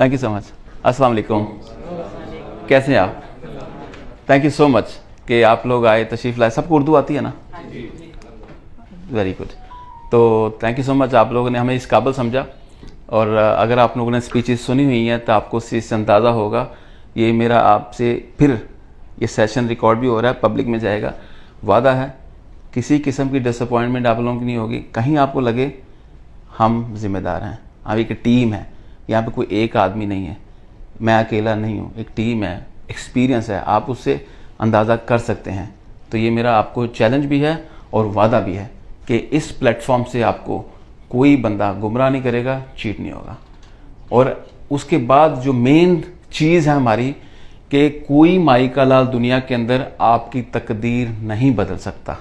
Thank you so much. अस्सलाम वालेकुम, कैसे हैं आप? थैंक यू सो मच कि आप लोग आए, तशरीफ़ लाए। सबको उर्दू आती है ना? Very good. तो थैंक यू सो मच, आप लोगों ने हमें इस काबिल समझा। और अगर आप लोगों ने स्पीचेस सुनी हुई हैं तो आपको इससे अंदाज़ा होगा। ये मेरा आपसे फिर ये सेशन रिकॉर्ड भी हो रहा है, पब्लिक में जाएगा। वादा है किसी किस्म की डिसअपॉइंटमेंट आप लोगों की नहीं होगी। कहीं आपको लगे हम जिम्मेदार हैं, हम एक टीम है, यहाँ पे कोई एक आदमी नहीं है, मैं अकेला नहीं हूँ, एक टीम है, एक्सपीरियंस है, आप उससे अंदाज़ा कर सकते हैं। तो ये मेरा आपको चैलेंज भी है और वादा भी है कि इस प्लेटफॉर्म से आपको कोई बंदा गुमराह नहीं करेगा, चीट नहीं होगा। और उसके बाद जो मेन चीज़ है हमारी कि कोई माई का लाल दुनिया के अंदर आपकी तकदीर नहीं बदल सकता।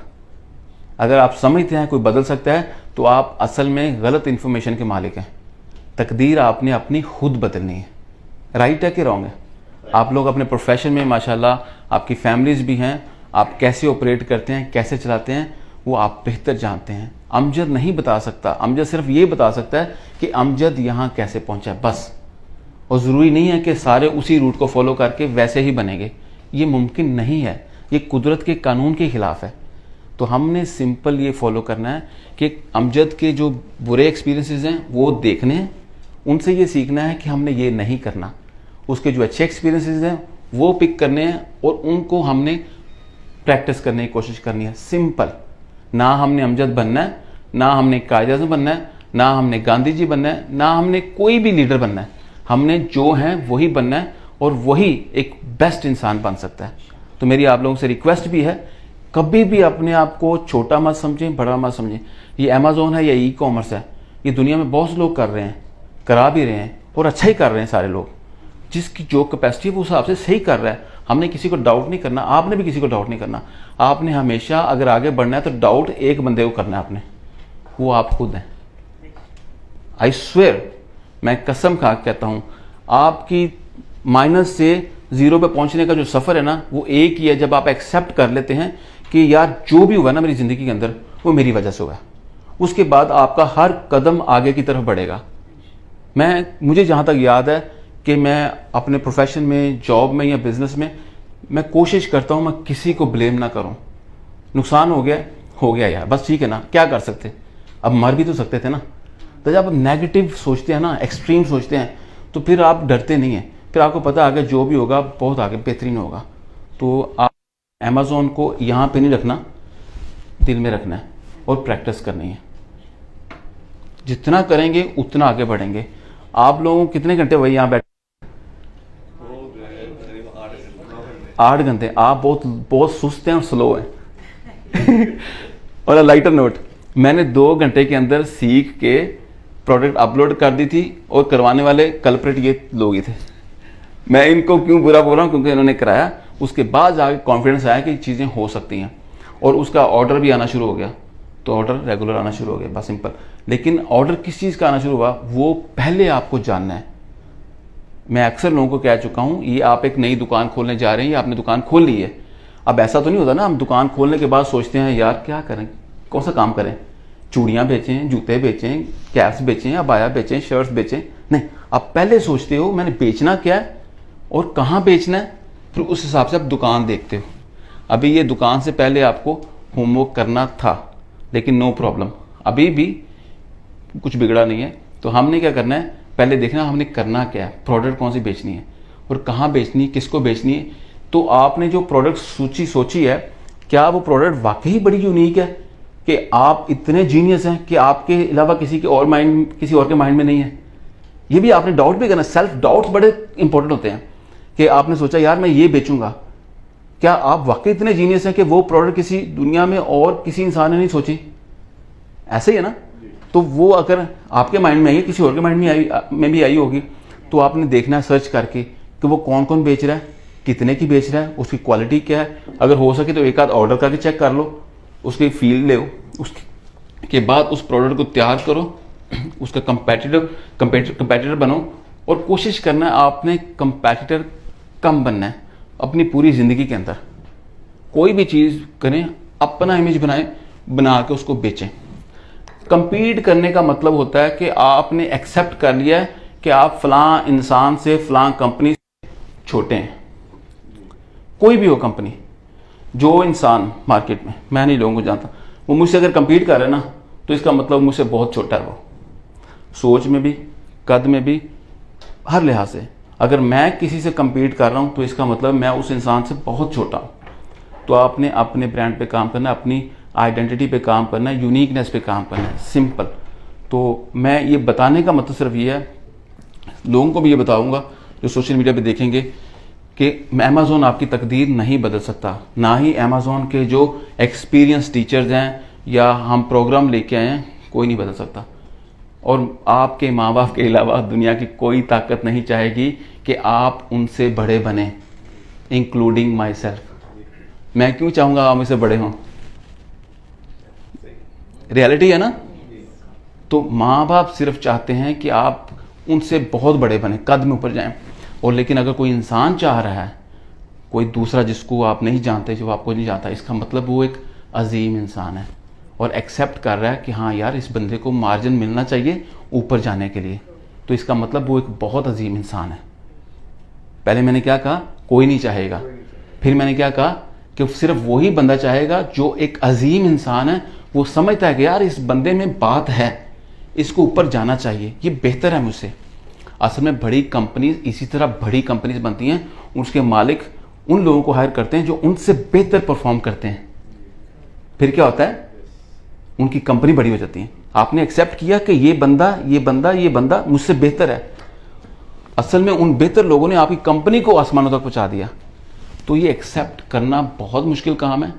अगर आप समझते हैं कोई बदल सकता है तो आप असल में गलत इन्फॉर्मेशन के मालिक हैं। तकदीर आपने अपनी खुद बदलनी है। राइट है कि रॉन्ग है? आप लोग अपने प्रोफेशन में माशाल्लाह आपकी फैमिलीज भी हैं, आप कैसे ऑपरेट करते हैं, कैसे चलाते हैं, वो आप बेहतर जानते हैं। अमजद नहीं बता सकता, अमजद सिर्फ ये बता सकता है कि अमजद यहाँ कैसे पहुँचा, बस। और ज़रूरी नहीं है कि सारे उसी रूट को फॉलो करके वैसे ही बनेंगे, ये मुमकिन नहीं है, ये कुदरत के कानून के ख़िलाफ़ है। तो हमने सिंपल ये फॉलो करना है कि अमजद के जो बुरे एक्सपीरियंसेस हैं वो देखने हैं, उनसे ये सीखना है कि हमने ये नहीं करना। उसके जो अच्छे एक्सपीरियंसेस हैं वो पिक करने हैं और उनको हमने प्रैक्टिस करने की कोशिश करनी है। सिंपल। ना हमने अमजद बनना है, ना हमने कायद-ए-आज़म बनना है, ना हमने गांधी जी बनना है, ना हमने कोई भी लीडर बनना है। हमने जो है वही बनना है और वही एक बेस्ट इंसान बन सकता है। तो मेरी आप लोगों से रिक्वेस्ट भी है, कभी भी अपने आप को छोटा मत समझें, बड़ा मत समझें। ये अमेज़ॉन है या ई कॉमर्स है, ये दुनिया में बहुत से लोग कर रहे हैं, करा भी रहे हैं और अच्छा ही कर रहे हैं। सारे लोग जिसकी जो कैपेसिटी है वो उस हिसाब से सही कर रहा है। हमने किसी को डाउट नहीं करना, आपने भी किसी को डाउट नहीं करना। आपने हमेशा अगर आगे बढ़ना है तो डाउट एक बंदे को करना है आपने, वो आप खुद हैं। आई स्वेयर, मैं कसम खा के कहता हूँ, आपकी माइनस से जीरो पे पहुंचने का जो सफ़र है ना वो एक ही है, जब आप एक्सेप्ट कर लेते हैं कि यार जो भी हुआ ना मेरी ज़िंदगी के अंदर वो मेरी वजह से हुआ। उसके बाद आपका हर कदम आगे की तरफ बढ़ेगा। मुझे जहाँ तक याद है कि मैं अपने प्रोफेशन में, जॉब में या बिजनेस में, मैं कोशिश करता हूँ मैं किसी को ब्लेम ना करूँ। नुकसान हो गया यार, बस ठीक है ना, क्या कर सकते, अब मर भी तो सकते थे ना। तो जब आप नेगेटिव सोचते हैं ना, एक्सट्रीम सोचते हैं, तो फिर आप डरते नहीं हैं, फिर आपको पता आगे जो भी होगा बहुत आगे बेहतरीन होगा। तो आप अमेज़ॉन को यहाँ पे नहीं रखना, दिल में रखना है और प्रैक्टिस करनी है। जितना करेंगे उतना आगे बढ़ेंगे। आप लोगों कितने घंटे वही यहाँ बैठे? 8 घंटे। आप बहुत सुस्त हैं और स्लो हैं। और लाइटर नोट, मैंने 2 घंटे के अंदर सीख के प्रोडक्ट अपलोड कर दी थी और करवाने वाले कल्प्रिट ये लोग ही थे। मैं इनको क्यों बुरा बोल रहा हूँ, क्योंकि इन्होंने कराया, उसके बाद जाके कॉन्फिडेंस आया कि चीज़ें हो सकती हैं और उसका ऑर्डर भी आना शुरू हो गया। तो ऑर्डर रेगुलर आना शुरू हो गया, बस सिंपल। लेकिन ऑर्डर किस चीज़ का आना शुरू हुआ वो पहले आपको जानना है। मैं अक्सर लोगों को कह चुका हूँ, ये आप एक नई दुकान खोलने जा रहे हैं या आपने दुकान खोल ली है। अब ऐसा तो नहीं होता ना, हम दुकान खोलने के बाद सोचते हैं यार क्या करें, कौन सा काम करें, चूड़ियाँ बेचें, जूते बेचें, कैप्स बेचें, अबाया बेचें, शर्ट्स बेचें। नहीं, आप पहले सोचते हो मैंने बेचना क्या है और कहाँ बेचना है, फिर उस हिसाब से आप दुकान देखते हो। अभी ये दुकान से पहले आपको होमवर्क करना था, लेकिन नो प्रॉब्लम, अभी भी कुछ बिगड़ा नहीं है। तो हमने क्या करना है, पहले देखना हमने करना क्या है, प्रोडक्ट कौन सी बेचनी है और कहाँ बेचनी है, किसको बेचनी है। तो आपने जो प्रोडक्ट सूची सोची है, क्या वो प्रोडक्ट वाकई बड़ी यूनिक है कि आप इतने जीनियस हैं कि आपके अलावा किसी और के माइंड में नहीं है। ये भी आपने डाउट भी करना। सेल्फ डाउट्स बड़े इंपॉर्टेंट होते हैं कि आपने सोचा यार मैं ये बेचूंगा, क्या आप वाकई इतने जीनियस हैं कि वो प्रोडक्ट किसी दुनिया में और किसी इंसान ने नहीं सोची? ऐसे ही है ना। तो वो अगर आपके माइंड में आई है, किसी और के माइंड में भी आई होगी, तो आपने देखना है सर्च करके कि वो कौन कौन बेच रहा है, कितने की बेच रहा है, उसकी क्वालिटी क्या है। अगर हो सके तो एक आध ऑर्डर करके चेक कर लो, उसकी फील ले, उसके बाद उस प्रोडक्ट को तैयार करो, उसका कंपेटिटर बनो और कोशिश करना है आपने कंपेटिटर कम बनना है अपनी पूरी ज़िंदगी के अंदर। कोई भी चीज़ करें, अपना इमेज बना के उसको बेचें। कंपीट करने का मतलब होता है कि आपने एक्सेप्ट कर लिया है कि आप फलां इंसान से फलां कंपनी से छोटे हैं। कोई भी हो कंपनी, जो इंसान मार्केट में, मैं नहीं लोगों को जानता, वो मुझसे अगर compete कर रहा है ना, तो इसका मतलब मुझसे बहुत छोटा है वो, सोच में भी, कद में भी, हर लिहाज से। अगर मैं किसी से compete कर रहा हूँ तो इसका मतलब मैं उस इंसान से बहुत छोटा हूँ। तो आपने अपने ब्रांड पे काम करना है, अपनी आइडेंटिटी पे काम करना है, यूनिकनेस पे काम करना है, सिंपल। तो मैं ये बताने का मतलब सिर्फ ये है, लोगों को भी ये बताऊंगा जो सोशल मीडिया पे देखेंगे, कि अमेज़ॉन आपकी तकदीर नहीं बदल सकता, ना ही अमेज़ॉन के जो एक्सपीरियंस टीचर्स हैं या हम प्रोग्राम लेके आए हैं, कोई नहीं बदल सकता। और आपके माँ बाप के अलावा दुनिया की कोई ताकत नहीं चाहेगी कि आप उनसे बड़े बने, इंक्लूडिंग माई सेल्फ। मैं क्यों चाहूँगा आप मुझसे बड़े हों? रियलिटी है ना। तो माँ बाप सिर्फ चाहते हैं कि आप उनसे बहुत बड़े बने, कद में ऊपर जाएं। और लेकिन अगर कोई इंसान चाह रहा है, कोई दूसरा जिसको आप नहीं जानते, जो आपको नहीं जानता, इसका मतलब वो एक अजीम इंसान है और एक्सेप्ट कर रहा है कि हाँ यार, इस बंदे को मार्जिन मिलना चाहिए ऊपर जाने के लिए, तो इसका मतलब वो एक बहुत अजीम इंसान है। पहले मैंने क्या कहा? कोई नहीं चाहेगा। फिर मैंने क्या कहा? कि सिर्फ वही बंदा चाहेगा जो एक अजीम इंसान है, वो समझता है कि यार इस बंदे में बात है, इसको ऊपर जाना चाहिए, ये बेहतर है मुझसे। असल में बड़ी कंपनीज इसी तरह बड़ी कंपनीज बनती हैं, उसके मालिक उन लोगों को हायर करते हैं जो उनसे बेहतर परफॉर्म करते हैं। फिर क्या होता है? उनकी कंपनी बड़ी हो जाती है। आपने एक्सेप्ट किया कि ये बंदा मुझसे बेहतर है। असल में उन बेहतर लोगों ने आपकी कंपनी को आसमानों तक पहुंचा दिया। तो ये एक्सेप्ट करना बहुत मुश्किल काम है।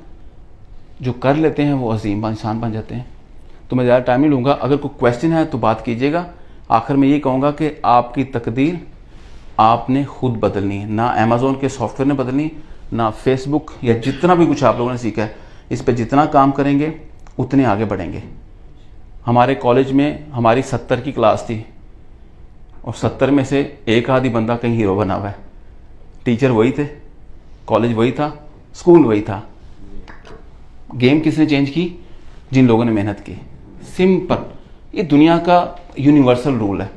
जो कर लेते हैं वो अजीम इंसान बन जाते हैं। तो मैं ज़्यादा टाइम नहीं लूँगा। अगर कोई क्वेश्चन है तो बात कीजिएगा। आखिर में ये कहूँगा कि आपकी तकदीर आपने खुद बदलनी है, ना अमेज़ॉन के सॉफ्टवेयर ने बदलनी, ना फेसबुक या जितना भी कुछ आप लोगों ने सीखा है, इस पर जितना काम करेंगे उतने आगे बढ़ेंगे। हमारे कॉलेज में हमारी 70 की क्लास थी और 70 में से एक आधी बंदा कहीं हीरो बना हुआ है। टीचर वही थे, कॉलेज वही था, स्कूल वही था। गेम किसने चेंज की? जिन लोगों ने मेहनत की। सिंपल, ये दुनिया का यूनिवर्सल रूल है।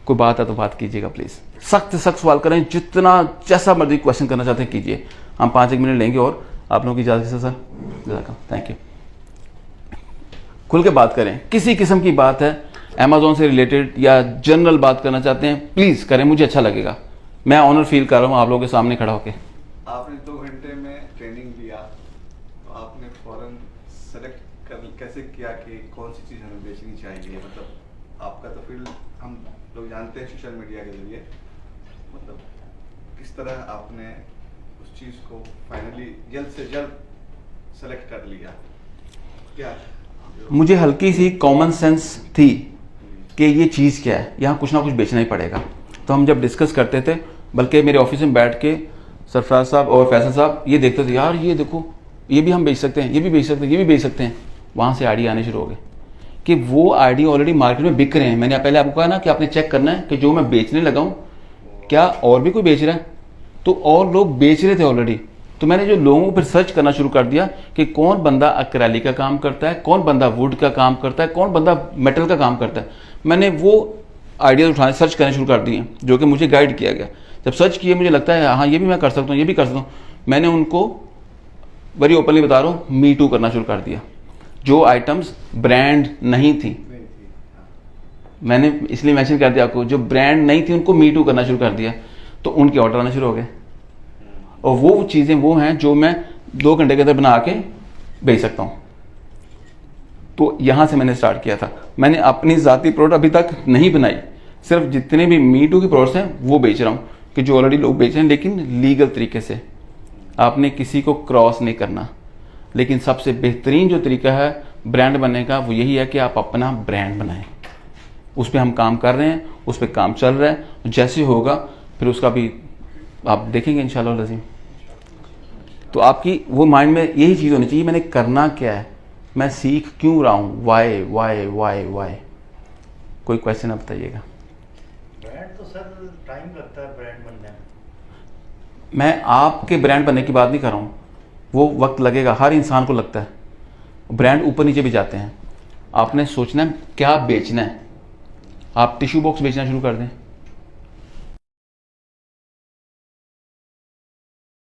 कोई बात है तो बात कीजिएगा प्लीज़। सख्त सवाल करें, जितना जैसा मर्जी क्वेश्चन करना चाहते हैं कीजिए। हम 5-1 मिनट लेंगे और आप लोगों की इजाज़त से सर। Thank you. खुल के बात करें, किसी किस्म की बात है अमेज़ॉन से रिलेटेड या जनरल बात करना चाहते हैं, प्लीज़ करें, मुझे अच्छा लगेगा। मैं ऑनर फील कर रहा हूँ आप लोगों के सामने खड़ा होकर। आपने 2 घंटे में ट्रेनिंग दिया, तो आपने फौरन सेलेक्ट कैसे किया कि कौन सी चीज़ हमें बेचनी चाहिए? मतलब आपका तो फील्ड हम लोग जानते हैं सोशल मीडिया के जरिए, मतलब किस तरह आपने उस चीज़ को फाइनली जल्द से जल्द सेलेक्ट कर लिया? क्या मुझे हल्की सी कॉमन सेंस थी कि ये चीज़ क्या है, यहाँ कुछ ना कुछ बेचना ही पड़ेगा। तो हम जब डिस्कस करते थे, बल्कि मेरे ऑफिस में बैठ के सरफराज साहब और फैसल साहब ये देखते थे, यार ये देखो, ये भी हम बेच सकते हैं, ये भी बेच सकते हैं, ये भी बेच सकते हैं। वहाँ से आइडिया आने शुरू हो गए कि वो आइडिया ऑलरेडी मार्केट में बिक रहे हैं। मैंने पहले आपको कहा ना कि आपने चेक करना है कि जो मैं बेचने लगा हूँ क्या और भी कोई बेच रहा है। तो और लोग बेच रहे थे ऑलरेडी। तो मैंने जो लोगों को फिर सर्च करना शुरू कर दिया कि कौन बंदा एक्रेलिक का काम करता है, कौन बंदा वुड का काम करता है, कौन बंदा मेटल का काम करता है। मैंने वो आइडियाज उठाने सर्च करने शुरू कर दिए, जो कि मुझे गाइड किया गया। जब सर्च किए मुझे लगता है हाँ ये भी मैं कर सकता हूँ, ये भी कर सकता हूँ, मैंने उनको बड़ी ओपनली बता रहा हूँ मी टू करना शुरू कर दिया। जो आइटम्स ब्रांड नहीं थी, मैंने इसलिए मेंशन कर दिया आपको, जो ब्रांड नहीं थी उनको मी टू करना शुरू कर दिया। तो उनके ऑर्डर आना शुरू हो गए। और वो चीज़ें वो हैं जो मैं 2 घंटे के अंदर बना के बेच सकता हूँ। तो यहाँ से मैंने स्टार्ट किया था। मैंने अपनी ज़ाती प्रोडक्ट अभी तक नहीं बनाई, सिर्फ जितने भी मी टू के प्रोडक्ट्स हैं वो बेच रहा हूँ, कि जो ऑलरेडी लोग बेच रहे हैं, लेकिन लीगल तरीके से। आपने किसी को क्रॉस नहीं करना। लेकिन सबसे बेहतरीन जो तरीका है ब्रांड बनने का वो यही है कि आप अपना ब्रांड बनाएं। उस पर हम काम कर रहे हैं, उस पर काम चल रहा है। जैसे होगा फिर उसका भी आप देखेंगे इंशाल्लाह लज़ीम। तो आपकी वो माइंड में यही चीज़ होनी चाहिए, मैंने करना क्या है, मैं सीख क्यों रहा हूँ, वाई वाई वाई वाई। कोई क्वेश्चन आप बताइएगा। ब्रांड तो सर टाइम लगता है ब्रांड बनने में। मैं आपके ब्रांड बनने की बात नहीं कर रहा हूँ, वो वक्त लगेगा, हर इंसान को लगता है। ब्रांड ऊपर नीचे भी जाते हैं। आपने सोचना है क्या बेचना है। आप टिश्यू बॉक्स बेचना शुरू कर दें,